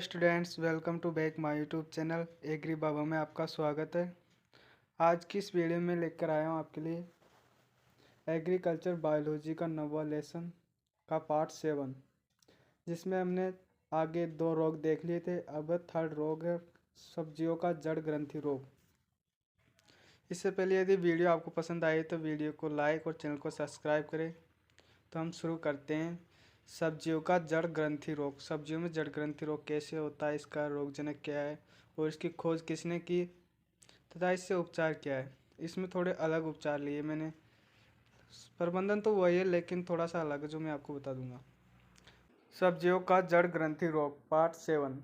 Students, welcome to back my YouTube channel Agri Baba में आपका स्वागत है। आज की इस वीडियो में लेकर आया हूँ आपके लिए एग्रीकल्चर बायोलॉजी का नवा लेसन का पार्ट 7, जिसमें हमने आगे 2 रोग देख लिए थे। अब थर्ड रोग है सब्जियों का जड़ ग्रंथि रोग। इससे पहले यदि वीडियो आपको पसंद आए तो वीडियो को लाइक और चैनल को सब्सक्राइब करें। तो हम शुरू करते हैं। सब्जियों का जड़ ग्रंथि रोग। सब्जियों में जड़ ग्रंथि रोग कैसे होता है, इसका रोगजनक क्या है और इसकी खोज किसने की तथा इससे उपचार क्या है। इसमें थोड़े अलग उपचार लिए मैंने। प्रबंधन तो वही है लेकिन थोड़ा सा अलग है जो मैं आपको बता दूंगा। सब्जियों का जड़ ग्रंथि रोग पार्ट 7।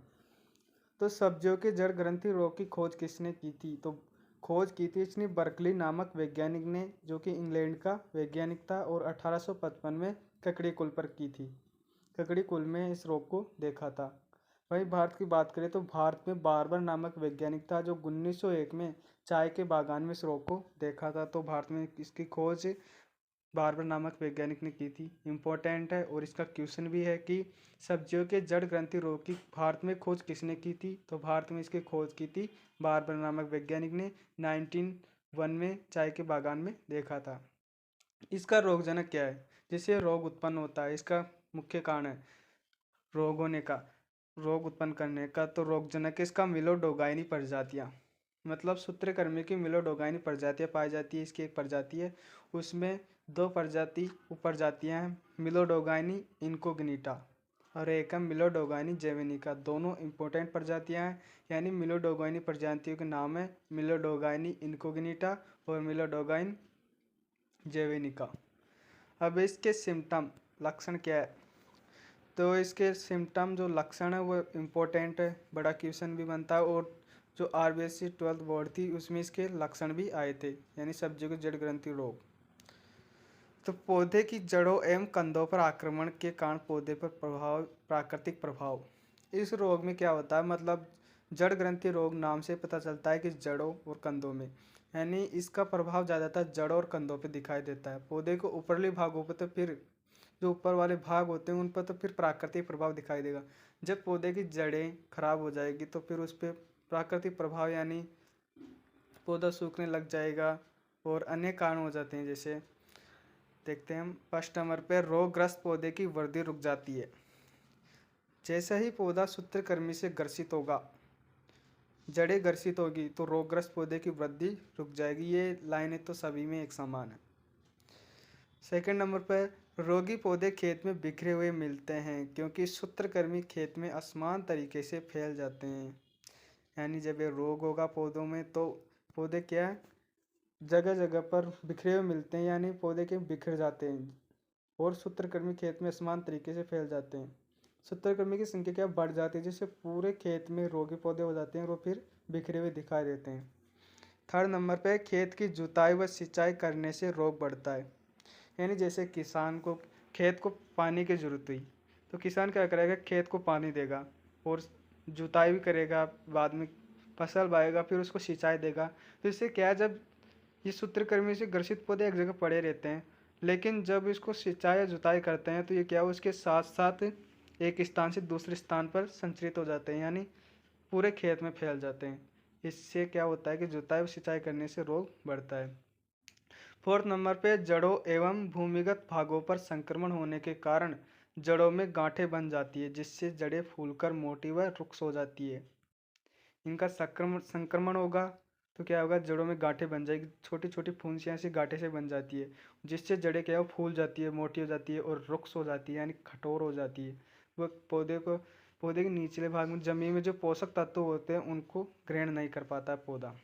तो सब्जियों के जड़ ग्रंथि रोग की खोज किसने की थी? तो खोज की थी इसने बर्कली नामक वैज्ञानिक ने, जो कि इंग्लैंड का वैज्ञानिक था और 1855 में ककड़ी कुल पर की थी। ककड़ी कुल में इस रोग को देखा था। वहीं भारत की बात करें तो भारत में बार्बर नामक वैज्ञानिक था जो 1901 में चाय के बागान में इस रोग को देखा था। तो भारत में इसकी खोज बार्बर नामक वैज्ञानिक ने की थी। इम्पोर्टेंट है और इसका क्वेश्चन भी है कि सब्जियों के जड़ ग्रंथि रोग की भारत में खोज किसने की थी? तो भारत में इसकी खोज की थी बार्बर नामक वैज्ञानिक ने 1901 में चाय के बागान में देखा था। इसका रोगजनक क्या है जिससे रोग उत्पन्न होता है? इसका मुख्य कारण है रोग होने का, रोग उत्पन्न करने का। तो रोगजनक इसका मिलोडोगाइनी प्रजातियाँ, मतलब सूत्रकृमि की मिलोडोगाइनी प्रजातियाँ पाई जाती है। इसकी एक प्रजाति है, उसमें 2 प्रजाति उपप्रजातियाँ हैं, मिलोडोगाइनी इनकोग्निटा और एक है मिलोडोगाइनी जैवेनिका। दोनों इंपॉर्टेंट प्रजातियाँ हैं, यानी मिलोडोगाइनी प्रजातियों के नाम है मिलोडोगाइनी इनकोग्निटा और मिलोडोगाइन जैवेनिका। अब इसके सिम्टम लक्षण क्या है? तो इसके सिम्टम जो लक्षण है वो इम्पोर्टेंट है, बड़ा क्वेश्चन भी बनता है। और जो आरबीएससी 12th बोर्ड थी उसमें इसके लक्षण भी आए थे, यानी सब्जियों के जड़ ग्रंथि रोग। तो पौधे की जड़ों एवं कंदों पर आक्रमण के कारण पौधे पर प्रभाव, प्राकृतिक प्रभाव। इस रोग में क्या होता है, मतलब जड़ ग्रंथि रोग नाम से पता चलता है कि जड़ों और कंदों में, यानी इसका प्रभाव ज़्यादातर जड़ों और कंदों पर दिखाई देता है। पौधे को ऊपरली भागों पर तो फिर जो ऊपर वाले भाग होते हैं उन पर तो फिर प्राकृतिक प्रभाव दिखाई देगा। जब पौधे की जड़ें खराब हो जाएगी तो फिर उस पर प्राकृतिक प्रभाव, यानी पौधा सूखने लग जाएगा और अन्य कारण हो जाते हैं। जैसे देखते हैं हम फर्स्ट नंबर पे, रोगग्रस्त पौधे की वृद्धि रुक जाती है। जैसे ही पौधा सूत्रकृमि से ग्रसित होगा, जड़ें ग्रसित होगी तो रोगग्रस्त पौधे की वृद्धि रुक जाएगी। ये लाइनें तो सभी में एक समान है। सेकंड नंबर पर, रोगी पौधे खेत में बिखरे हुए मिलते हैं क्योंकि सूत्रकृमि खेत में असमान तरीके से फैल जाते हैं। यानी जब ये रोग होगा पौधों में तो पौधे क्या है, जगह जगह पर बिखरे हुए मिलते हैं, यानी पौधे के बिखर जाते हैं और सूत्रकृमि खेत में असमान तरीके से फैल जाते हैं। सूत्रकृमि की संख्या क्या बढ़ जाती है, जिससे पूरे खेत में रोगी पौधे हो जाते हैं और वो फिर बिखरे हुए दिखाई देते हैं। थर्ड नंबर पर, खेत की जुताई व सिंचाई करने से रोग बढ़ता है। यानी जैसे किसान को खेत को पानी की ज़रूरत हुई तो किसान क्या करेगा, खेत को पानी देगा और जुताई भी करेगा, बाद में फसल बाएगा, फिर उसको सिंचाई देगा। तो इससे क्या है, जब ये सूत्रकृमि से ग्रसित पौधे एक जगह पड़े रहते हैं, लेकिन जब इसको सिंचाई या जुताई करते हैं तो ये क्या, उसके साथ साथ एक स्थान से दूसरे स्थान पर संचरित हो जाते हैं, यानी पूरे खेत में फैल जाते हैं। इससे क्या होता है कि जुताई और सिंचाई करने से रोग बढ़ता है। फोर्थ नंबर पे, जड़ों एवं भूमिगत भागों पर संक्रमण होने के कारण जड़ों में गांठें बन जाती है, जिससे जड़ें फूलकर मोटी व रुक्ष हो जाती है। इनका संक्रमण होगा तो क्या होगा, जड़ों में गांठें बन जाएगी, छोटी छोटी फुंसियाँ सी गांठें से बन जाती है, जिससे जड़ें क्या है फूल जाती है, मोटी हो जाती है और रुक्ष हो जाती है, यानी कठोर हो जाती है। वो पौधे के निचले भाग में जमीन में जो पोषक तत्व होते हैं उनको ग्रहण नहीं कर पाता है पौधा।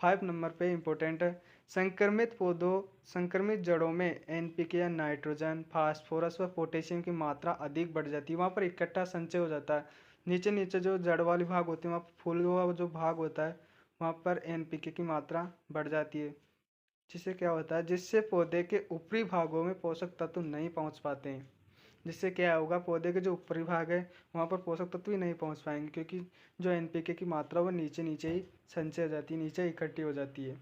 5 नंबर पे इम्पोर्टेंट है, संक्रमित जड़ों में एनपीके या नाइट्रोजन, फास्फोरस व पोटेशियम की मात्रा अधिक बढ़ जाती है। वहाँ पर इकट्ठा संचय हो जाता है। नीचे नीचे जो जड़ वाली भाग होती है, वहाँ फूल हुआ जो भाग होता है वहाँ पर एनपीके की मात्रा बढ़ जाती है। जिससे क्या होता है, जिससे पौधे के ऊपरी भागों में पोषक तत्व नहीं पहुँच पाते हैं। जिससे क्या होगा, पौधे के जो ऊपरी भाग है वहाँ पर पोषक तत्व ही नहीं पहुँच पाएंगे, क्योंकि जो एनपीके की मात्रा वो नीचे नीचे ही संचय हो जाती है, नीचे इकट्ठी हो जाती है।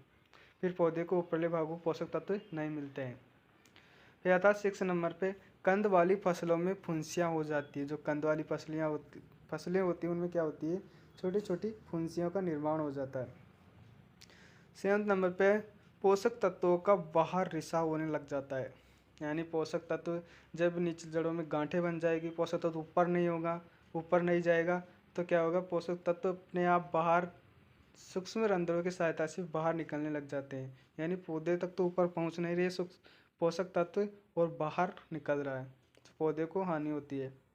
फिर पौधे को ऊपरले भागों को पोषक तत्व नहीं मिलते हैं। फिर आता है 6 नंबर पे, कंद वाली फसलों में फुंसियाँ हो जाती है। जो कंद वाली फसलियाँ होती फसलें होती हैं उनमें क्या होती है, छोटी छोटी फुंसियों का निर्माण हो जाता है। 7 नंबर पे पोषक तत्वों का बाहर रिसाव होने लग जाता है। यानी पोषक तत्व जब नीचे जड़ों में गांठें बन जाएगी, पोषक तत्व ऊपर नहीं होगा, ऊपर नहीं जाएगा, तो क्या होगा, पोषक तत्व अपने आप बाहर सूक्ष्म रंध्रों की सहायता से बाहर निकलने लग जाते हैं। यानी पौधे तक तो ऊपर पहुंच नहीं रहे पोषक तत्व, और बाहर निकल रहा है, तो पौधे को हानि होती है।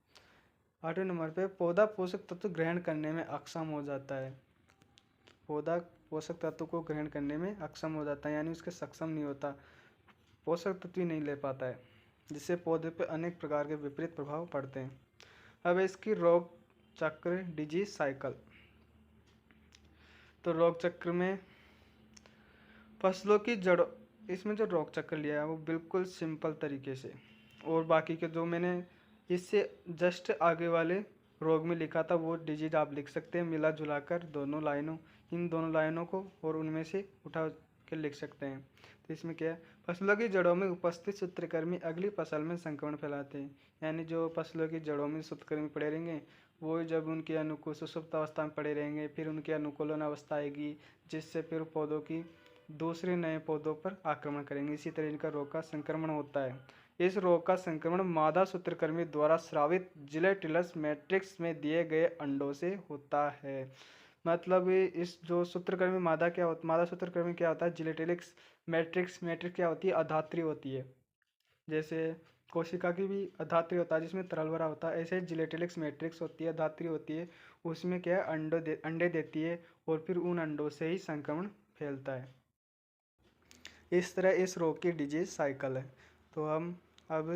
8वें नंबर पे पौधा पोषक तत्व ग्रहण करने में अक्षम हो जाता है। पौधा पोषक तत्व को ग्रहण करने में अक्षम हो जाता है, यानी उसके सक्षम नहीं होता, पोषक तत्व ही नहीं ले पाता है, जिससे पौधे पर अनेक प्रकार के विपरीत प्रभाव पड़ते हैं। अब इसकी रोग चक्र, डिजीज साइकिल। तो रोग चक्र में फसलों की जड़ों, इसमें जो रोग चक्र लिया है वो बिल्कुल सिंपल तरीके से, और बाकी के जो मैंने इससे जस्ट आगे वाले रोग में लिखा था वो डिजीज आप लिख सकते हैं, मिला जुला कर इन दोनों लाइनों को और उनमें से उठा के लिख सकते हैं। तो इसमें क्या है, फसलों की जड़ों में उपस्थित सूत्रकृमि अगली फसल में संक्रमण फैलाते हैं। यानी जो फसलों की जड़ों में सूत्रकृमि पड़े रहेंगे, वो जब उनके अनुकूल सुषुप्त अवस्था में पड़े रहेंगे, फिर उनकी अनुकूलन अवस्था आएगी, जिससे फिर पौधों की दूसरे नए पौधों पर आक्रमण करेंगे। इसी तरह इनका रोग का संक्रमण होता है। इस रोग का संक्रमण मादा सूत्रकृमि द्वारा स्रावित जिलेटिलस मैट्रिक्स में दिए गए अंडों से होता है। मतलब इस जो सूत्रकृमि मादा सूत्रकृमि क्या होता है, जिलेटिलस मैट्रिक्स क्या होती है, अधात्री होती है। जैसे कोशिका की भी अधात्री होता है जिसमें तरल भरा होता है, ऐसे जिलेटिलस मैट्रिक्स होती है, अधात्री होती है, उसमें क्या है, अंडे देती है, और फिर उन अंडों से ही संक्रमण फैलता है। इस तरह इस रोग की डिजीज साइकिल है। तो हम अब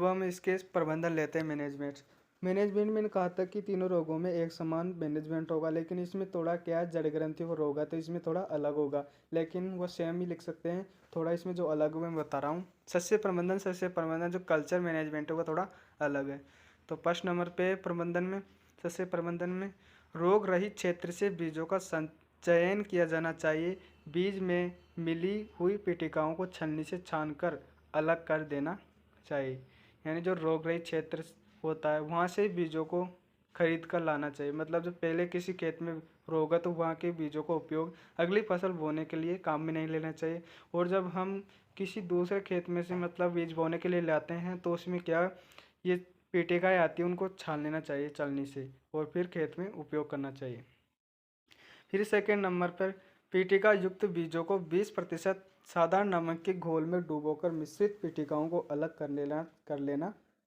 हम इसके प्रबंधन लेते हैं। मैनेजमेंट मैंने कहा था कि तीनों रोगों में एक समान मैनेजमेंट होगा, लेकिन इसमें थोड़ा क्या है, जड़ ग्रंथि वो रोग है तो इसमें थोड़ा अलग होगा, लेकिन वो सेम ही लिख सकते हैं, थोड़ा इसमें जो अलग मैं बता रहा हूँ। सस्य प्रबंधन जो कल्चर मैनेजमेंट होगा थोड़ा अलग है। तो फर्स्ट नंबर पे सस्य प्रबंधन में रोग रहित क्षेत्र से बीजों का चयन किया जाना चाहिए। बीज में मिली हुई पिटिकाओं को छलनी से छानकर अलग कर देना चाहिए। यानी जो रोग रहित क्षेत्र होता है वहाँ से बीजों को खरीद कर लाना चाहिए। मतलब जब पहले किसी खेत में रोग है तो वहाँ के बीजों का उपयोग अगली फसल बोने के लिए काम में नहीं लेना चाहिए। और जब हम किसी दूसरे खेत में से मतलब बीज बोने के लिए लाते हैं तो उसमें क्या, ये पिटिकाएँ आती हैं, उनको छान लेना चाहिए छलनी से, और फिर खेत में उपयोग करना चाहिए। फिर सेकेंड नंबर पर पिटिका युक्त बीजों को 20% साधारण नमक के घोल में डुबोकर मिश्रित पिटिकाओं को अलग कर लेना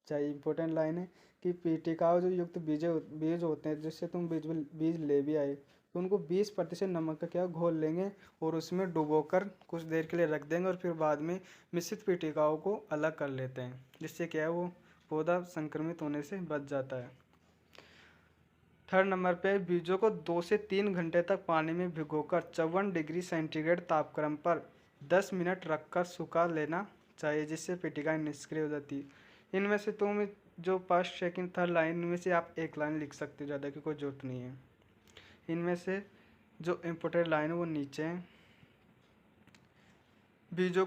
चाहिए। इंपॉर्टेंट लाइन है कि पिटिकाओं जो युक्त बीज होते हैं, जिससे तुम बीज ले भी आए, तो उनको 20% नमक का क्या घोल लेंगे और उसमें डुबोकर कुछ देर के लिए रख देंगे, और फिर बाद में मिश्रित पिटिकाओं को अलग कर लेते हैं, जिससे क्या है वो पौधा संक्रमित होने से बच जाता है। थर्ड नंबर पे बीजों को 2 से 3 घंटे तक पानी में भिगोकर 54 डिग्री सेंटीग्रेड तापक्रम पर 10 मिनट रखकर सुखा लेना चाहिए, जिससे पिटिका निष्क्रिय हो जाती है। इनमें से तुम जो फर्स्ट सेकंड थर्ड लाइन में से आप एक लाइन लिख सकते हो, ज़्यादा की कोई जरूरत नहीं है। इनमें से जो इम्पोर्टेंट लाइन है वो नीचे है। बीजों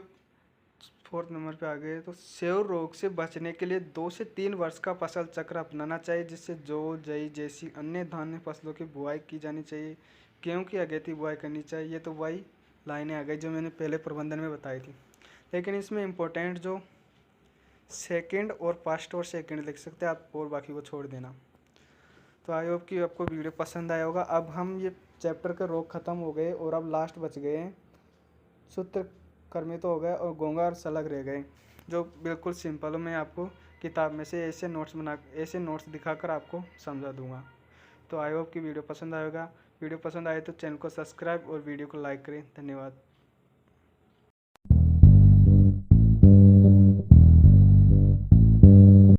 फोर्थ नंबर पे आ गए तो सेव रोग से बचने के लिए 2 से 3 वर्ष का फसल चक्र अपनाना चाहिए, जिससे जौ जई जैसी अन्य धान्य फसलों की बुआई की जानी चाहिए। गेहूं की अगेती बुआई करनी चाहिए। ये तो वही लाइनें आ गई जो मैंने पहले प्रबंधन में बताई थी, लेकिन इसमें इम्पोर्टेंट जो सेकंड और फर्स्ट और सेकंड लिख सकते हैं आप, और बाकी को छोड़ देना। तो आई होप कि आपको वीडियो पसंद आया होगा। अब हम ये चैप्टर के रोग ख़त्म हो गए और अब लास्ट बच गए हैं, सूत्रकृमि तो हो गए और घोंघा और सलग रह गए, जो बिल्कुल सिंपल हो। मैं आपको किताब में से ऐसे नोट्स दिखाकर आपको समझा दूंगा। तो आई होप कि वीडियो पसंद आएगा। वीडियो पसंद आए तो चैनल को सब्सक्राइब और वीडियो को लाइक करें। धन्यवाद।